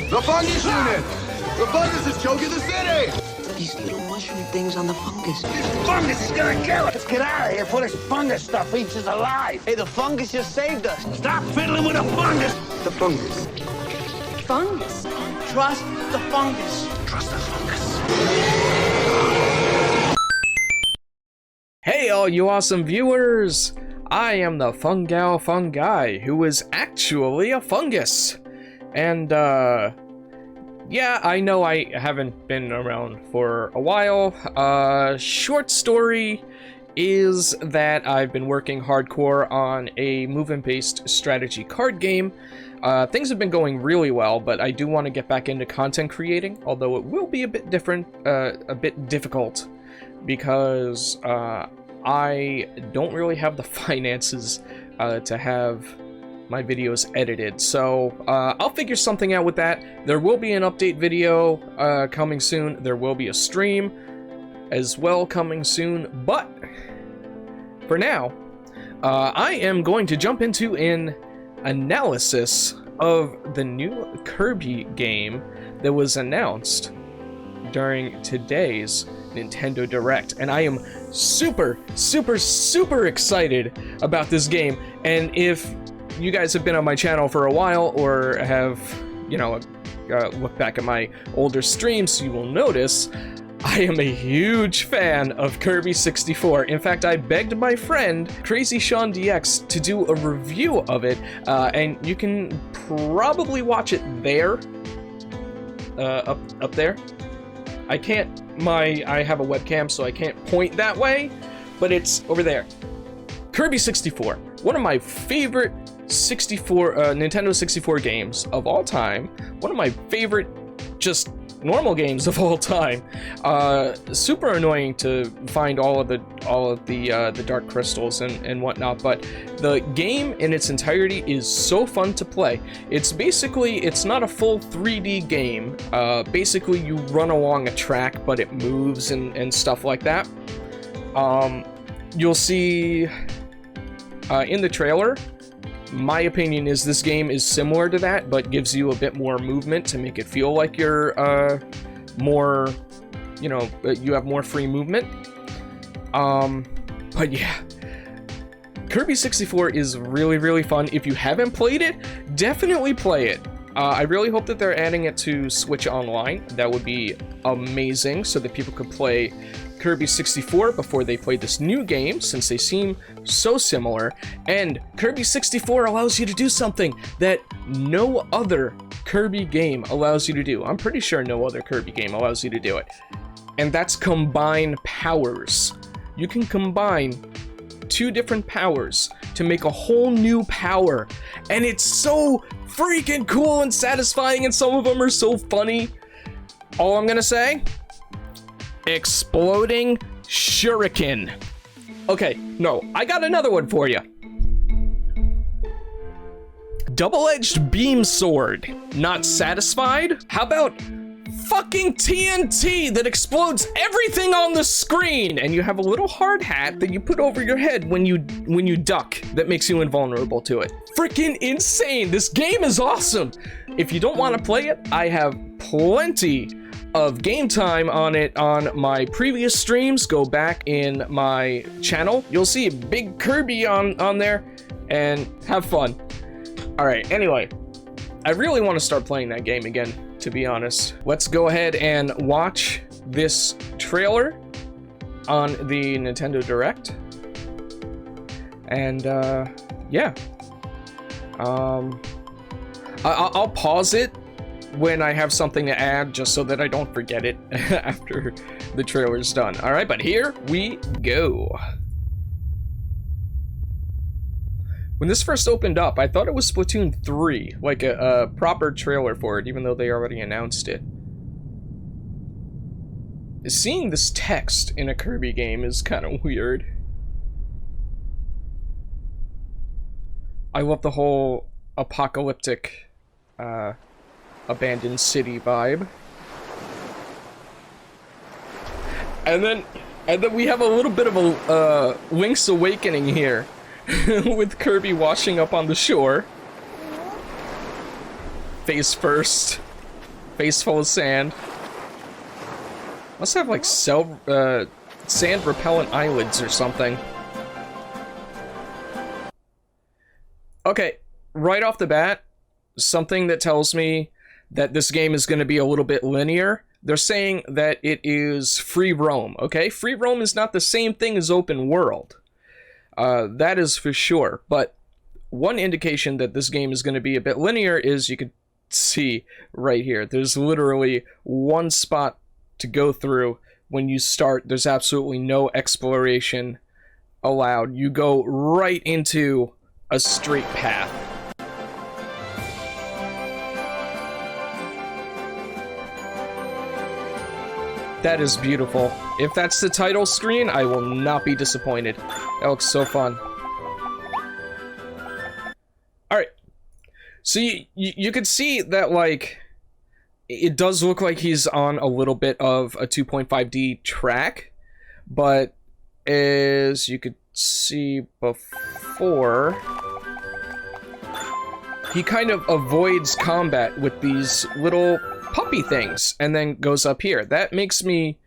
The fungus unit! The fungus is choking the city! These little mushroom things on the fungus. Fungus is gonna kill us! Let's get out of here before this fungus stuff eats us alive! Hey, the fungus just saved us. Stop fiddling with the fungus! The fungus. Fungus. Trust the fungus. Trust the fungus. Hey all you awesome viewers! I am the fun guy who is actually a fungus. And yeah, I know I haven't been around for a while. Short story is that I've been working hardcore on a movement-based strategy card game. Things have been going really well, but I do want to get back into content creating, although it will be a bit different, a bit difficult, because I don't really have the finances to have my videos edited, so I'll figure something out with that. There will be an update video coming soon. There will be a stream as well coming soon, but for now, I am going to jump into an analysis of the new Kirby game that was announced during today's Nintendo Direct, and I am super excited about this game. And if you guys have been on my channel for a while, or have, you know, looked back at my older streams, you will notice I am a huge fan of Kirby 64. In fact, I begged my friend Crazy Sean DX to do a review of it, and you can probably watch it there, up there. I have a webcam, so I can't point that way, but it's over there. Kirby 64, one of my favorite Nintendo 64 games of all time. One of my favorite just normal games of all time. Super annoying to find all of the dark crystals and whatnot, but the game in its entirety is so fun to play. It's not a full 3D game. Basically you run along a track, but it moves and stuff like that. You'll see in the trailer, my opinion is this game is similar to that, but gives you a bit more movement to make it feel like you're more, you know, you have more free movement. But yeah, Kirby 64 is really fun. If you haven't played it, definitely play it. I really hope that they're adding it to Switch Online. That would be amazing, so that people could play Kirby 64 before they play this new game, since they seem so similar. And Kirby 64 allows you to do something that no other Kirby game allows you to do. I'm pretty sure no other Kirby game allows you to do it. And that's combine powers. You can combine two different powers to make a whole new power. And it's so freaking cool and satisfying, and some of them are so funny. All I'm gonna say, exploding shuriken. Okay, no, I got another one for you. Double-edged beam sword. Not satisfied? How about fucking TNT that explodes everything on the screen, and you have a little hard hat that you put over your head when you duck that makes you invulnerable to it. Freaking insane. This game is awesome. If you don't want to play it, I have plenty of game time on it on my previous streams. Go back in my channel. You'll see a big Kirby on there, and have fun. All right, anyway, I really want to start playing that game again, to be honest. Let's go ahead and watch this trailer on the Nintendo Direct. And yeah, I'll pause it when I have something to add, just so that I don't forget it after the trailer's done. All right, but here we go. When this first opened up, I thought it was Splatoon 3, like a proper trailer for it, even though they already announced it. Seeing this text in a Kirby game is kind of weird. I love the whole apocalyptic, abandoned city vibe. And then we have a little bit of a Link's Awakening here. With Kirby washing up on the shore. Face first. face full of sand. Must have like sand repellent eyelids or something. Okay, right off the bat, something that tells me that this game is going to be a little bit linear. They're saying that it is free roam, okay? Free roam is not the same thing as open world. That is for sure. But one indication that this game is going to be a bit linear is you could see right here. There's literally one spot to go through when you start. There's absolutely no exploration allowed. You go right into a straight path. That is beautiful. If that's the title screen, I will not be disappointed. That looks so fun. Alright. So you could see that, like, it does look like he's on a little bit of a 2.5D track, but as you could see before, he kind of avoids combat with these little puppy things and then goes up here. That makes me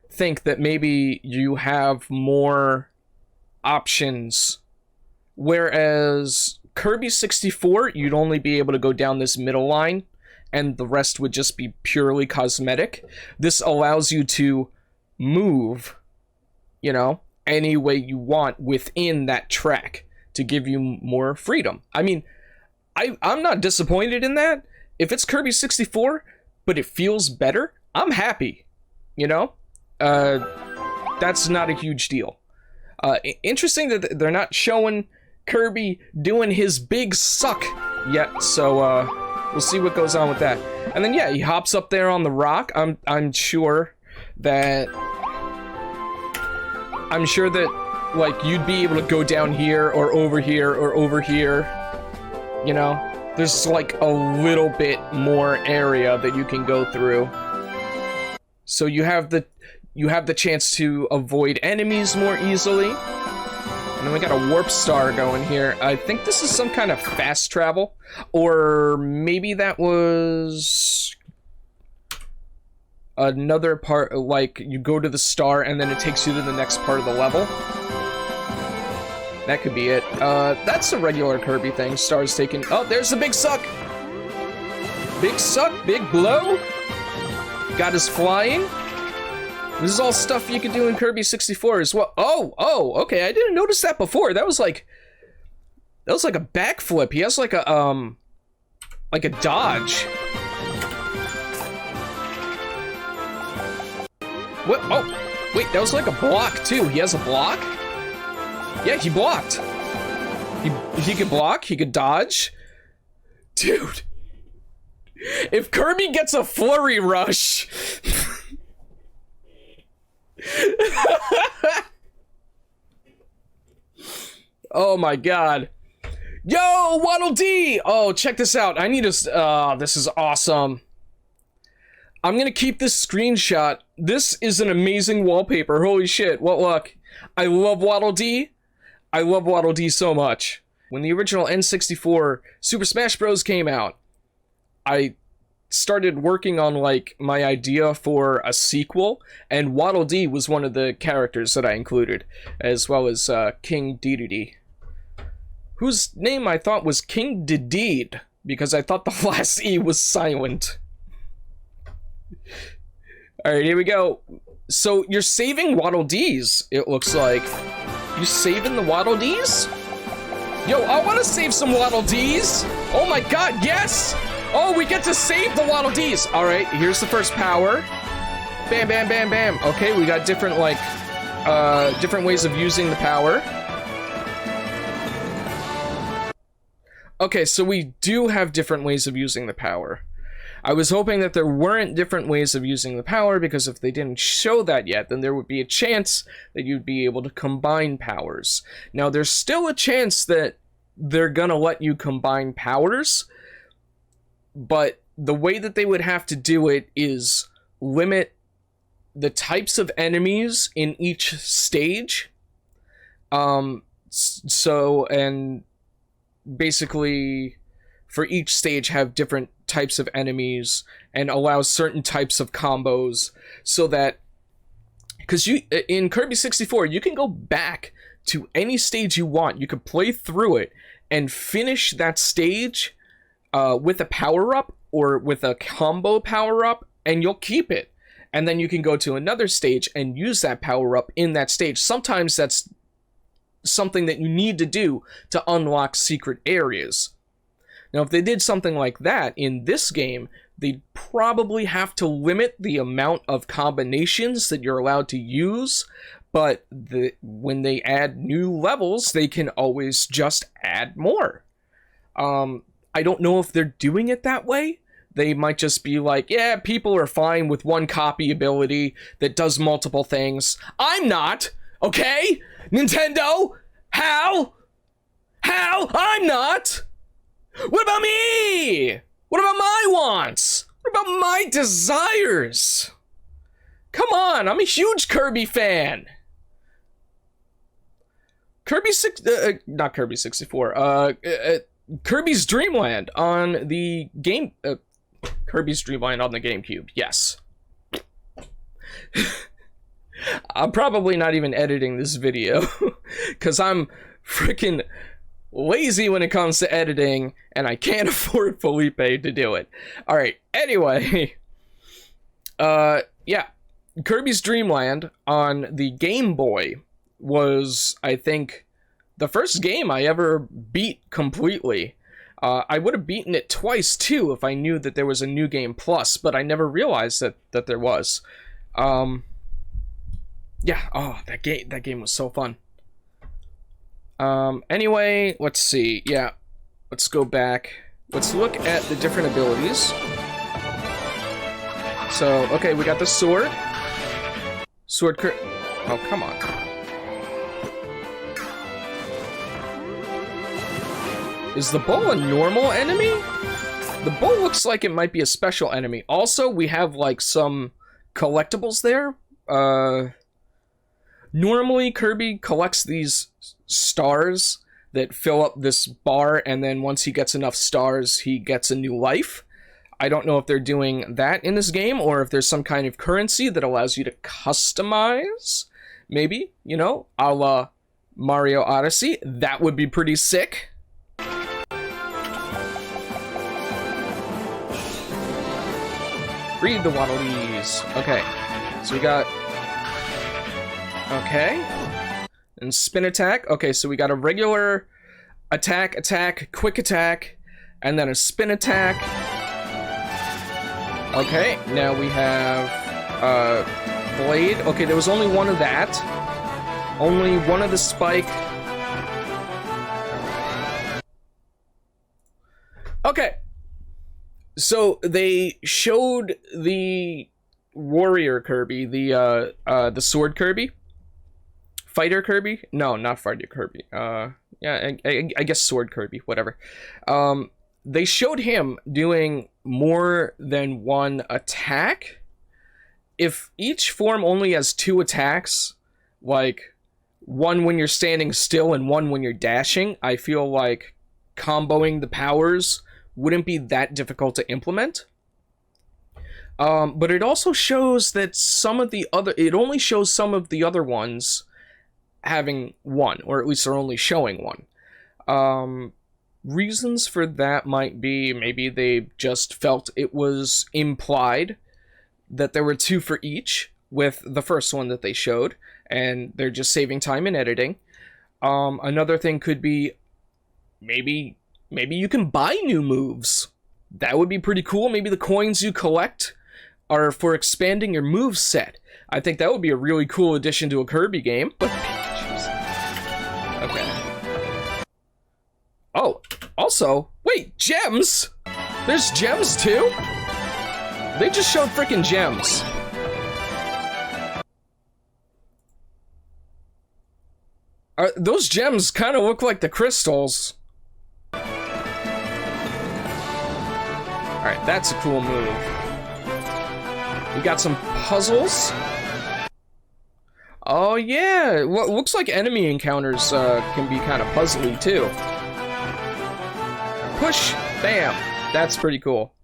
think that maybe you have more options, whereas Kirby 64, you'd only be able to go down this middle line and the rest would just be purely cosmetic. This allows you to move, you know, any way you want within that track to give you more freedom. I mean, I'm not disappointed in that. If it's Kirby 64, but it feels better, I'm happy, you know? That's not a huge deal. Interesting that they're not showing Kirby doing his big suck yet, so we'll see what goes on with that. And then yeah, he hops up there on the rock. I'm sure that like you'd be able to go down here or over here or over here, you know? There's like a little bit more area that you can go through. So you have the chance to avoid enemies more easily. And then we got a warp star going here. I think this is some kind of fast travel, or maybe that was another part, like you go to the star and then it takes you to the next part of the level. That could be it. That's a regular Kirby thing. Stars taken. Oh, there's the big suck. Big suck, big blow. Got us flying. This is all stuff you could do in Kirby 64 as well. Oh, okay. I didn't notice that before. That was like a backflip. He has like a dodge. What? Oh, wait. That was like a block too. He has a block. Yeah, he blocked. He could block, he could dodge. Dude. If Kirby gets a flurry rush... Oh my god. Yo, Waddle Dee! Oh, check this out. I need to... this is awesome. I'm gonna keep this screenshot. This is an amazing wallpaper. Holy shit, what luck. I love Waddle Dee. I love Waddle Dee so much. When the original N64 Super Smash Bros. Came out, I started working on like my idea for a sequel, and Waddle Dee was one of the characters that I included, as well as King Dedede, whose name I thought was King Dedede, because I thought the last E was silent. Alright, here we go. So you're saving Waddle Dees, it looks like. You saving the Waddle Dees? Yo, I want to save some Waddle Dees. Oh my god, yes! Oh, we get to save the Waddle Dees. All right, here's the first power. Bam, bam, bam, bam. Okay, we got different, like, different ways of using the power. Okay, so we do have different ways of using the power. I was hoping that there weren't different ways of using the power, because if they didn't show that yet, then there would be a chance that you'd be able to combine powers. Now, there's still a chance that they're gonna let you combine powers, but the way that they would have to do it is limit the types of enemies in each stage. So, and basically for each stage have different types of enemies and allows certain types of combos, so that, because you in Kirby 64 you can go back to any stage you want. You can play through it and finish that stage with a power-up or with a combo power-up, and you'll keep it. And then you can go to another stage and use that power-up in that stage. Sometimes that's something that you need to do to unlock secret areas. Now, if they did something like that in this game, they'd probably have to limit the amount of combinations that you're allowed to use, but when they add new levels, they can always just add more. I don't know if they're doing it that way. They might just be like, yeah, people are fine with one copy ability that does multiple things. I'm not, okay? Nintendo? How? I'm not! What about me? What about my wants? What about my desires? Come on, I'm a huge Kirby fan. Not Kirby 64. Kirby's Dream Land on the game. Kirby's Dream Land on the GameCube. Yes. I'm probably not even editing this video because I'm freaking lazy when it comes to editing, and I can't afford Felipe to do it. All right. Anyway, yeah, Kirby's Dream Land on the Game Boy was, I think, the first game I ever beat completely. I would have beaten it twice too if I knew that there was a New Game Plus, but I never realized that there was. Yeah, oh, that game was so fun. Anyway, let's see. Yeah, let's go back. Let's look at the different abilities. So, okay, we got the sword. Oh, come on. Is the bull a normal enemy? The bull looks like it might be a special enemy. Also, we have, like, some collectibles there. Normally, Kirby collects these stars that fill up this bar, and then once he gets enough stars, he gets a new life. I don't know if they're doing that in this game, or if there's some kind of currency that allows you to customize. Maybe, you know, a la Mario Odyssey. That would be pretty sick. Read the Waddledees. Okay, so we got... Okay. And spin attack. Okay, so we got a regular attack, quick attack, and then a spin attack. Okay, now we have blade. Okay, there was only one of that. Only one of the spike. Okay. So they showed the warrior Kirby, the sword Kirby. Fighter Kirby? No, not Fighter Kirby. Yeah, I guess Sword Kirby, whatever. They showed him doing more than one attack. If each form only has 2 attacks, like one when you're standing still and one when you're dashing, I feel like comboing the powers wouldn't be that difficult to implement. But it also shows that it only shows some of the other ones having one, or at least they're only showing one. Reasons for that might be maybe they just felt it was implied that there were 2 for each with the first one that they showed, and they're just saving time in editing. Another thing could be maybe you can buy new moves. That would be pretty cool. Maybe the coins you collect are for expanding your move set. I think that would be a really cool addition to a Kirby game. But okay. Oh, also, wait, gems? There's gems too? They just showed freaking gems. Those gems kind of look like the crystals. Alright, that's a cool move. We got some puzzles. Oh yeah, well, looks like enemy encounters can be kind of puzzly too. Push Bam! That's pretty cool.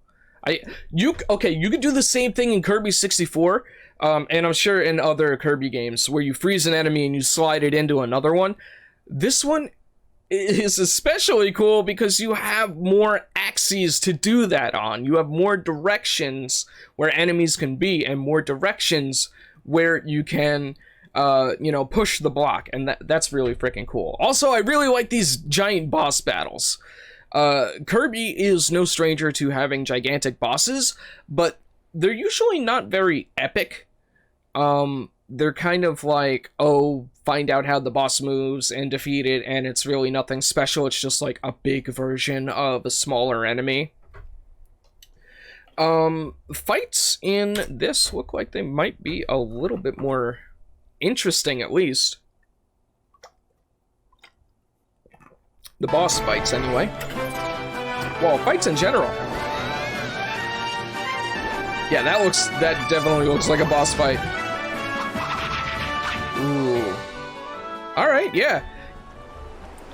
You could do the same thing in Kirby 64, and I'm sure in other Kirby games where you freeze an enemy and you slide it into another one. This one is especially cool because you have more axes to do that on. You have more directions where enemies can be and more directions where you can push the block, and that's really freaking cool. Also, I really like these giant boss battles. Kirby is no stranger to having gigantic bosses, but they're usually not very epic. They're kind of like, oh, find out how the boss moves and defeat it, and it's really nothing special. It's just like a big version of a smaller enemy. Fights in this look like they might be a little bit more interesting, at least. The boss fights, anyway. Well, fights in general. Yeah, that definitely looks like a boss fight. Ooh. Alright, yeah.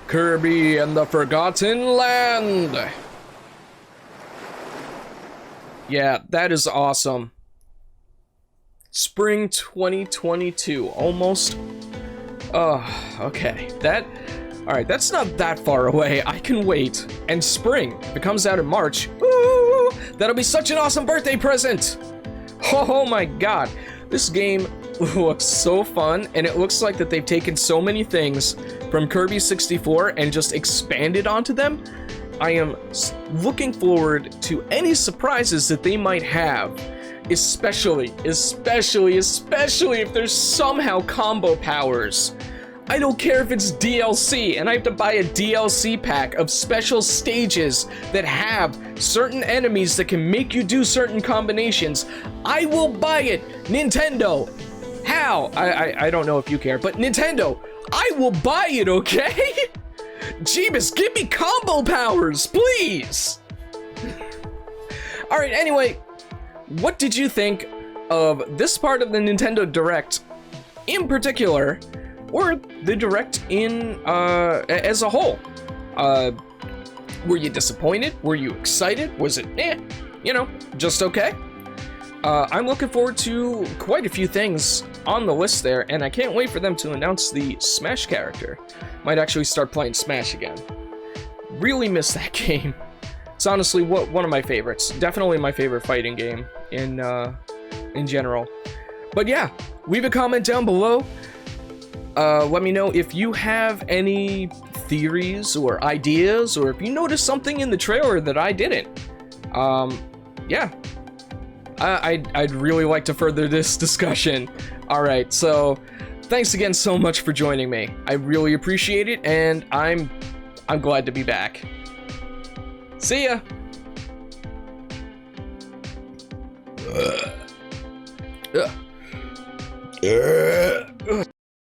Kirby and the Forgotten Land. Yeah, that is awesome. Spring 2022, almost. Oh, okay. Alright, that's not that far away. I can wait. And spring, if it comes out in March, woo, that'll be such an awesome birthday present! Oh my god. This game looks so fun, and it looks like that they've taken so many things from Kirby 64 and just expanded onto them. I am looking forward to any surprises that they might have, especially if there's somehow combo powers. I don't care if it's DLC and I have to buy a DLC pack of special stages that have certain enemies that can make you do certain combinations. I will buy it, Nintendo. How? I don't know if you care, but Nintendo, I will buy it, okay? Jeebus, give me combo powers, please! Alright, anyway, what did you think of this part of the Nintendo Direct in particular, or the Direct in, as a whole? Were you disappointed? Were you excited? Was it, just okay? I'm looking forward to quite a few things on the list there, and I can't wait for them to announce the Smash character. Might actually start playing Smash again. Really miss that game. It's honestly one of my favorites. Definitely my favorite fighting game in general. But yeah, leave a comment down below. Let me know if you have any theories or ideas, or if you noticed something in the trailer that I didn't. Yeah. I'd really like to further this discussion. Alright, so thanks again so much for joining me. I really appreciate it, and I'm glad to be back. See ya!